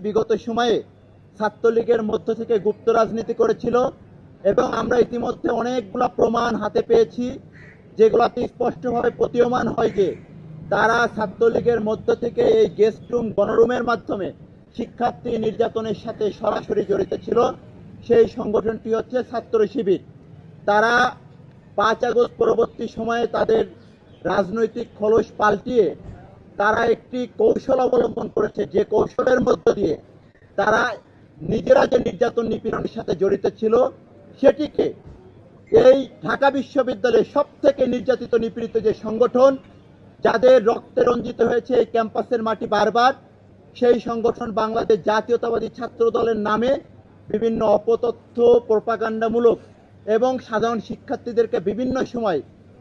বিগত সময়ে ছাত্রলীগের মধ্য থেকে গুপ্ত রাজনীতি করেছিল এবং আমরা ইতিমধ্যে অনেকগুলো প্রমাণ হাতে পেয়েছি, যেগুলোতে স্পষ্টভাবে প্রতীয়মান হয় যে তারা ছাত্রলীগের মধ্য থেকে এই গেস্ট রুম গণরুমের মাধ্যমে শিক্ষার্থী নির্যাতনের সাথে সরাসরি জড়িত ছিল। সেই সংগঠনটি হচ্ছে ছাত্র শিবির। তারা 5 আগস্ট পরবর্তী সময়ে তাদের রাজনৈতিক খোলস পাল্টিয়ে তারা একটি কৌশল অবলম্বন করেছে, যে কৌশলের মধ্য দিয়ে তারা নিজেরা যে নির্যাতন নিপীড়নের সাথে জড়িত ছিল সেটিকে এই ঢাকা বিশ্ববিদ্যালয়ের সব থেকে নির্যাতিত নিপীড়িত যে সংগঠন, যাদের রক্তে রঞ্জিত হয়েছে এই ক্যাম্পাসের মাটি বারবার, সেই সংগঠন বাংলাদেশ জাতীয়তাবাদী ছাত্র দলের নামে বিভিন্ন অপতথ্য, প্রোপাগান্ডামূলক এবং সাধারণ শিক্ষার্থীদেরকে বিভিন্ন সময়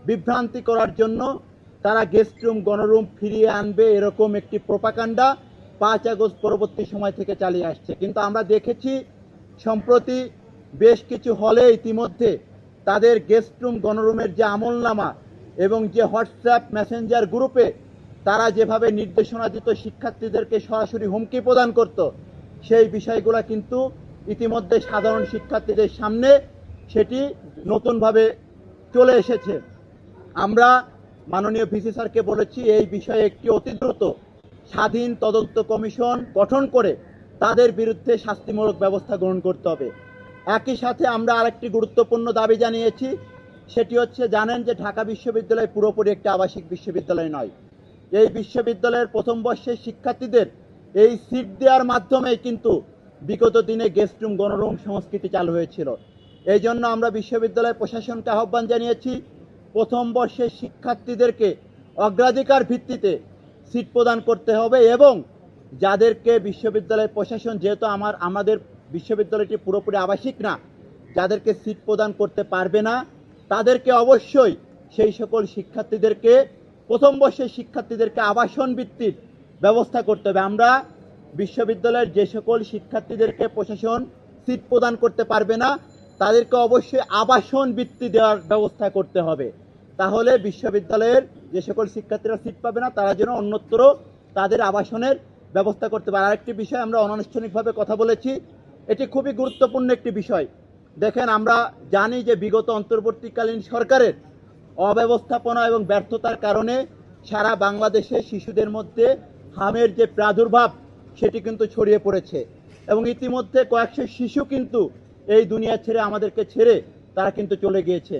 বিভ্রান্তি করার জন্য তারা গেস্ট রুম গণরুম ফিরিয়ে আনবে এরকম একটি প্রোপাগান্ডা 5 আগস্ট পরবর্তী সময় থেকে চালিয়ে আসছে। কিন্তু আমরা দেখেছি সম্প্রতি বেশ কিছু হলে ইতিমধ্যে তাদের গেস্ট রুম গণরুমের যে আমলনামা এবং যে হোয়াটসঅ্যাপ মেসেঞ্জার গ্রুপে তারা যেভাবে নির্দেশনা দিত শিক্ষার্থীদেরকে সরাসরি হুমকি প্রদান করত, সেই বিষয়গুলো কিন্তু ইতিমধ্যে সাধারণ শিক্ষার্থীদের সামনে সেটি নতুনভাবে চলে এসেছে। আমরা মাননীয় ভিসি স্যারকে বলেছি এই বিষয়ে একটি অতি দ্রুত স্বাধীন তদন্ত কমিশন গঠন করে তাদের বিরুদ্ধে শাস্তিমূলক ব্যবস্থা গ্রহণ করতে হবে। একই সাথে আমরা আরেকটি গুরুত্বপূর্ণ দাবি জানিয়েছি, সেটি হচ্ছে জানেন যে ঢাকা বিশ্ববিদ্যালয় পুরোপুরি একটি আবাসিক বিশ্ববিদ্যালয় নয়। এই বিশ্ববিদ্যালয়ের প্রথম বর্ষের শিক্ষার্থীদের এই সিট দেওয়ার মাধ্যমেই কিন্তু বিগত দিনে গেস্ট রুম গণরুম সংস্কৃতি চালু হয়েছিল। এই জন্য আমরা বিশ্ববিদ্যালয় প্রশাসনকে আহ্বান জানিয়েছি প্রথম বর্ষের শিক্ষার্থীদেরকে অগ্রাধিকার ভিত্তিতে সিট প্রদান করতে হবে এবং যাদেরকে বিশ্ববিদ্যালয় প্রশাসন, যেহেতু আমাদের বিশ্ববিদ্যালয়টি পুরোপুরি আবাসিক না, যাদেরকে সিট প্রদান করতে পারবে না তাদেরকে অবশ্যই সেই সকল শিক্ষার্থীদেরকে প্রথম বর্ষের শিক্ষার্থীদেরকে আবাসন ভিত্তিক ব্যবস্থা করতে হবে। আমরা বিশ্ববিদ্যালয়ের যে সকল শিক্ষার্থীদেরকে প্রশাসন সিট প্রদান করতে পারবে না তাদেরকে অবশ্যই আবাসন বৃত্তি দেওয়ার ব্যবস্থা করতে হবে। তাহলে বিশ্ববিদ্যালয়ের যে সকল শিক্ষার্থীরা সিট পাবে না তারা যেন অন্যত্র তাদের আবাসনের ব্যবস্থা করতে পারে। আরেকটি বিষয় আমরা অনানুষ্ঠানিকভাবে কথা বলেছি, এটি খুবই গুরুত্বপূর্ণ একটি বিষয়। দেখেন, আমরা জানি যে বিগত অন্তর্বর্তীকালীন সরকারের অব্যবস্থাপনা এবং ব্যর্থতার কারণে সারা বাংলাদেশে শিশুদের মধ্যে হামের যে প্রাদুর্ভাব সেটি কিন্তু ছড়িয়ে পড়েছে এবং ইতিমধ্যে কয়েকশো শিশু কিন্তু এই দুনিয়া ছেড়ে আমাদেরকে ছেড়ে তারা কিন্তু চলে গিয়েছে।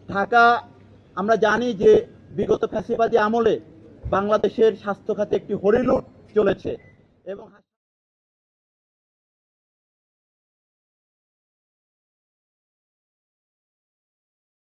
ঢাকা, আমরা জানি যে বিগত ফ্যাসিবাদী আমলে বাংলাদেশের স্বাস্থ্য খাতে একটি হরিলুট চলেছে এবং